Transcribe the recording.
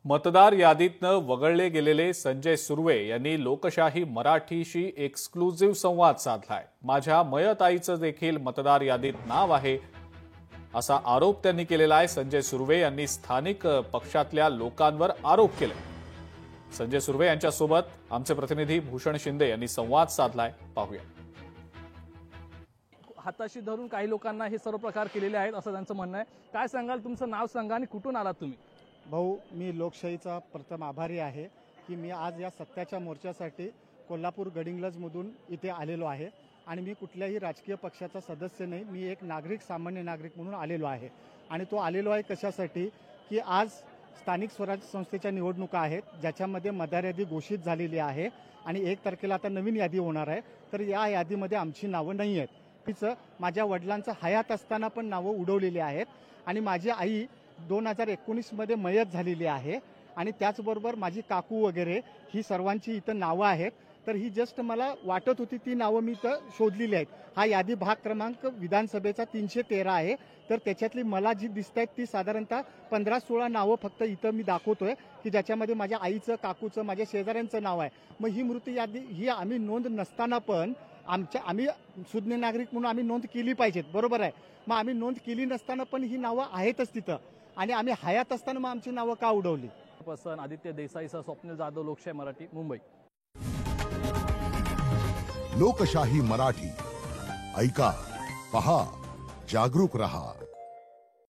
मतदार यादीतनं वगळले गेलेले संजय सुर्वे यांनी लोकशाही मराठीशी एक्सक्लुझिव्ह संवाद साधलाय। माझ्या मयत आईचं देखील मतदार यादीत नाव आहे असा आरोप त्यांनी केलेला आहे। संजय सुर्वे यांनी स्थानिक पक्षातल्या लोकांवर आरोप केले। संजय सुर्वे यांच्यासोबत आमचे प्रतिनिधी भूषण शिंदे यांनी संवाद साधलाय, पाहूया। हाताशी धरून काही लोकांना हे सर्व प्रकार केलेले आहेत असं त्यांचं म्हणणं आहे। काय सांगाल, तुमचं नाव सांगा आणि कुठून आलात तुम्ही? भाऊ, मी लोकशाहीचा प्रथम आभारी आहे की मी आज या सत्याच्या मोर्चासाठी कोल्हापूर गडिंग्लजमधून इथे आलेलो आहे आणि मी कुठल्याही राजकीय पक्षाचा सदस्य नाही, मी एक नागरिक, सामान्य नागरिक म्हणून आलेलो आहे। आणि तो आलेलो आहे कशासाठी की आज स्थानिक स्वराज्य संस्थेच्या निवडणुका आहेत ज्याच्यामध्ये मतदार यादी घोषित झालेली आहे आणि 1 तारखेला आता नवीन यादी होणार आहे। तर या यादीमध्ये आमची नावं नाही आहेत। तिचं माझ्या वडिलांचं हयात असताना पण नावं उडवलेली आहेत आणि माझी आई 2019 मध्ये मयत झालेली आहे आणि त्याचबरोबर माझी काकू वगैरे ही सर्वांची इथं नावं आहेत। तर ही जस्ट मला वाटत होती ती नावं मी इथं शोधलेली आहेत। हा यादी भाग क्रमांक विधानसभेचा 313 आहे। तर त्याच्यातली मला जी दिसत आहेत ती साधारणतः 15-16 नावं फक्त इथं मी दाखवतोय की ज्याच्यामध्ये माझ्या आईचं, काकूचं, माझ्या शेजाऱ्यांचं नाव आहे। मग ही मृत्यू यादी ही आम्ही नोंद नसताना पण आम्ही सुज्ञ नागरिक म्हणून आम्ही नोंद केली पाहिजेत, बरोबर आहे। मग आम्ही नोंद केली नसताना पण ही नावं आहेतच तिथं आणि आम्ही हयात असताना मग आमची नावं का उडवली? आदित्य देसाईसह स्वप्नील जाधव, लोकशाही मराठी, मुंबई। लोकशाही मराठी, ऐका, पहा, जागरूक रहा।